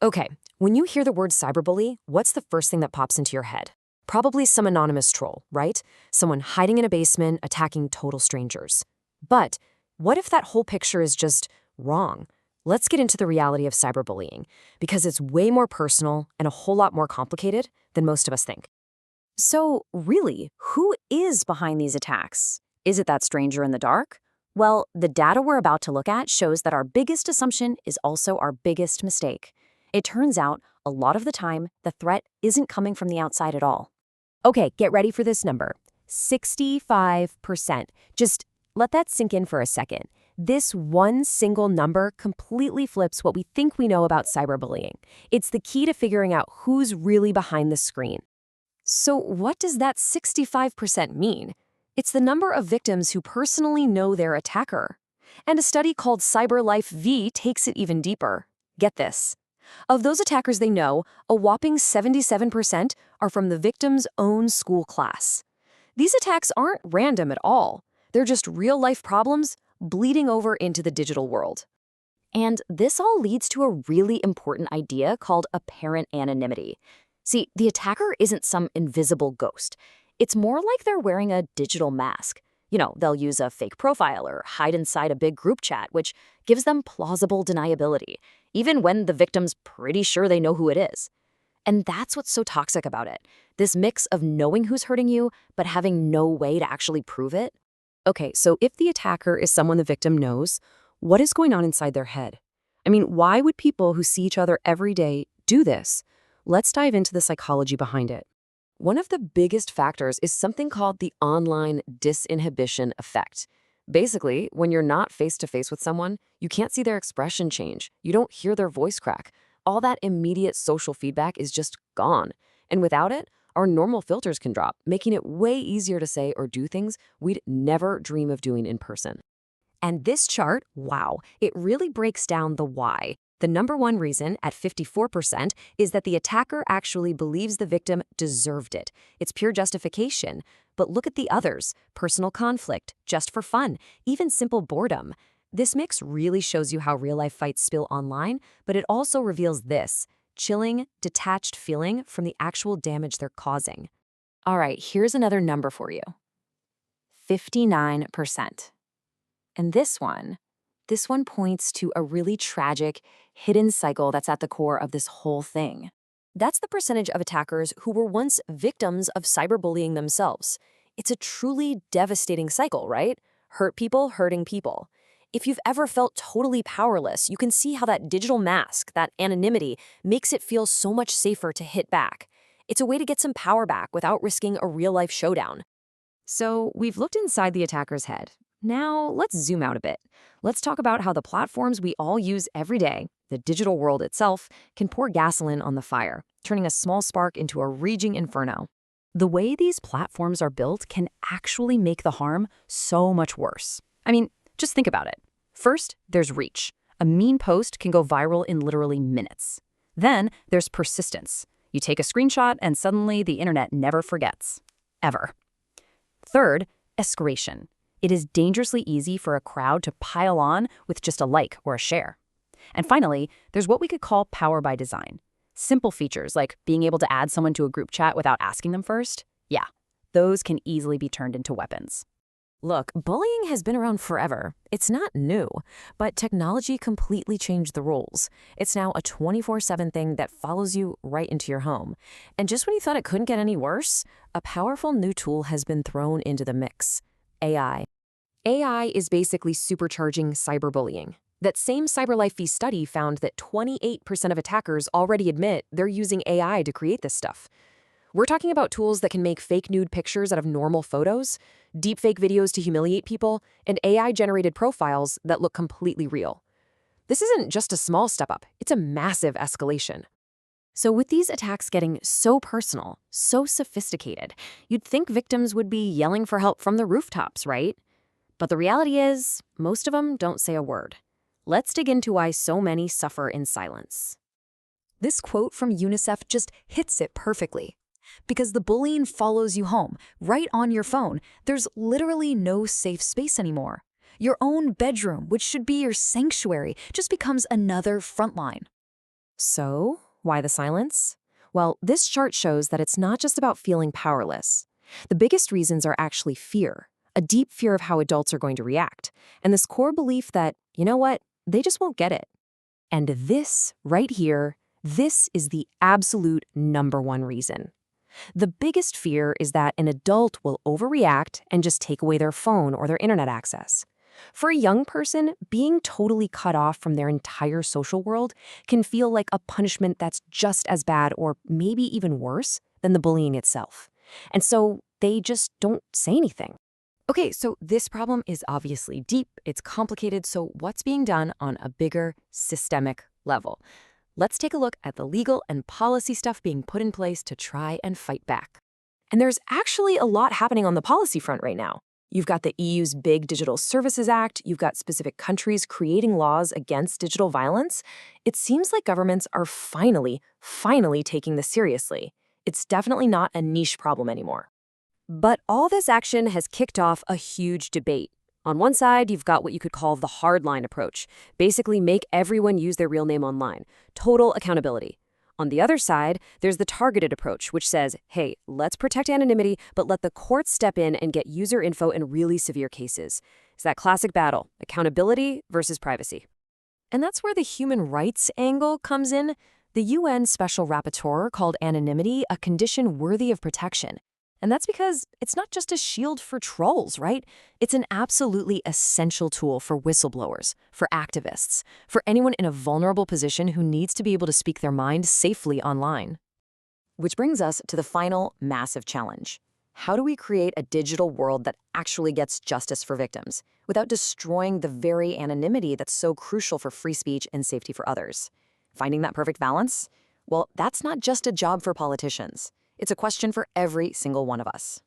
Okay, when you hear the word cyberbully, what's the first thing that pops into your head? Probably some anonymous troll, right? Someone hiding in a basement, attacking total strangers. But what if that whole picture is just wrong? Let's get into the reality of cyberbullying, because it's way more personal and a whole lot more complicated than most of us think. So, really, who is behind these attacks? Is it that stranger in the dark? Well, the data we're about to look at shows that our biggest assumption is also our biggest mistake. It turns out, a lot of the time, the threat isn't coming from the outside at all. Okay, get ready for this number. 65%. Just let that sink in for a second. This one single number completely flips what we think we know about cyberbullying. It's the key to figuring out who's really behind the screen. So what does that 65% mean? It's the number of victims who personally know their attacker. And a study called CyberLife V takes it even deeper. Get this. Of those attackers they know, a whopping 77% are from the victim's own school class. These attacks aren't random at all. They're just real-life problems bleeding over into the digital world. And this all leads to a really important idea called apparent anonymity. See, the attacker isn't some invisible ghost. It's more like they're wearing a digital mask. They'll use a fake profile or hide inside a big group chat, which gives them plausible deniability, even when the victim's pretty sure they know who it is. And that's what's so toxic about it. This mix of knowing who's hurting you, but having no way to actually prove it. Okay, so if the attacker is someone the victim knows, what is going on inside their head? I mean, why would people who see each other every day do this? Let's dive into the psychology behind it. One of the biggest factors is something called the online disinhibition effect. Basically, when you're not face-to-face with someone, you can't see their expression change. You don't hear their voice crack. All that immediate social feedback is just gone. And without it, our normal filters can drop, making it way easier to say or do things we'd never dream of doing in person. And this chart, wow, it really breaks down the why. The number one reason, at 54%, is that the attacker actually believes the victim deserved it. It's pure justification. But look at the others: personal conflict, just for fun, even simple boredom. This mix really shows you how real-life fights spill online, but it also reveals this: chilling, detached feeling from the actual damage they're causing. All right, here's another number for you. 59%. And this one points to a really tragic, hidden cycle that's at the core of this whole thing. That's the percentage of attackers who were once victims of cyberbullying themselves. It's a truly devastating cycle, right? Hurt people hurting people. If you've ever felt totally powerless, you can see how that digital mask, that anonymity, makes it feel so much safer to hit back. It's a way to get some power back without risking a real-life showdown. So we've looked inside the attacker's head. Now, let's zoom out a bit. Let's talk about how the platforms we all use every day, the digital world itself, can pour gasoline on the fire, turning a small spark into a raging inferno. The way these platforms are built can actually make the harm so much worse. I mean, just think about it. First, there's reach. A mean post can go viral in literally minutes. Then, there's persistence. You take a screenshot and suddenly the internet never forgets. Ever. Third, escalation. It is dangerously easy for a crowd to pile on with just a like or a share. And finally, there's what we could call power by design. Simple features like being able to add someone to a group chat without asking them first. Yeah, those can easily be turned into weapons. Look, bullying has been around forever. It's not new, but technology completely changed the rules. It's now a 24/7 thing that follows you right into your home. And just when you thought it couldn't get any worse, a powerful new tool has been thrown into the mix: AI. AI is basically supercharging cyberbullying. That same CyberLife V study found that 28% of attackers already admit they're using AI to create this stuff. We're talking about tools that can make fake nude pictures out of normal photos, deepfake videos to humiliate people, and AI-generated profiles that look completely real. This isn't just a small step up, it's a massive escalation. So with these attacks getting so personal, so sophisticated, you'd think victims would be yelling for help from the rooftops, right? But the reality is, most of them don't say a word. Let's dig into why so many suffer in silence. This quote from UNICEF just hits it perfectly. Because the bullying follows you home, right on your phone. There's literally no safe space anymore. Your own bedroom, which should be your sanctuary, just becomes another front line. So, why the silence? Well, this chart shows that it's not just about feeling powerless. The biggest reasons are actually fear, a deep fear of how adults are going to react, and this core belief that, you know what, they just won't get it. And this, right here, this is the absolute number one reason. The biggest fear is that an adult will overreact and just take away their phone or their internet access. For a young person, being totally cut off from their entire social world can feel like a punishment that's just as bad or maybe even worse than the bullying itself. And so they just don't say anything. Okay, so this problem is obviously deep, it's complicated, so what's being done on a bigger, systemic level? Let's take a look at the legal and policy stuff being put in place to try and fight back. And there's actually a lot happening on the policy front right now. You've got the EU's big Digital Services Act, you've got specific countries creating laws against digital violence. It seems like governments are finally taking this seriously. It's definitely not a niche problem anymore. But all this action has kicked off a huge debate. On one side, you've got what you could call the hardline approach. Basically, make everyone use their real name online. Total accountability. On the other side, there's the targeted approach, which says, hey, let's protect anonymity, but let the courts step in and get user info in really severe cases. It's that classic battle, accountability versus privacy. And that's where the human rights angle comes in. The UN Special Rapporteur called anonymity a condition worthy of protection. And that's because it's not just a shield for trolls, right? It's an absolutely essential tool for whistleblowers, for activists, for anyone in a vulnerable position who needs to be able to speak their mind safely online. Which brings us to the final massive challenge. How do we create a digital world that actually gets justice for victims without destroying the very anonymity that's so crucial for free speech and safety for others? Finding that perfect balance? Well, that's not just a job for politicians. It's a question for every single one of us.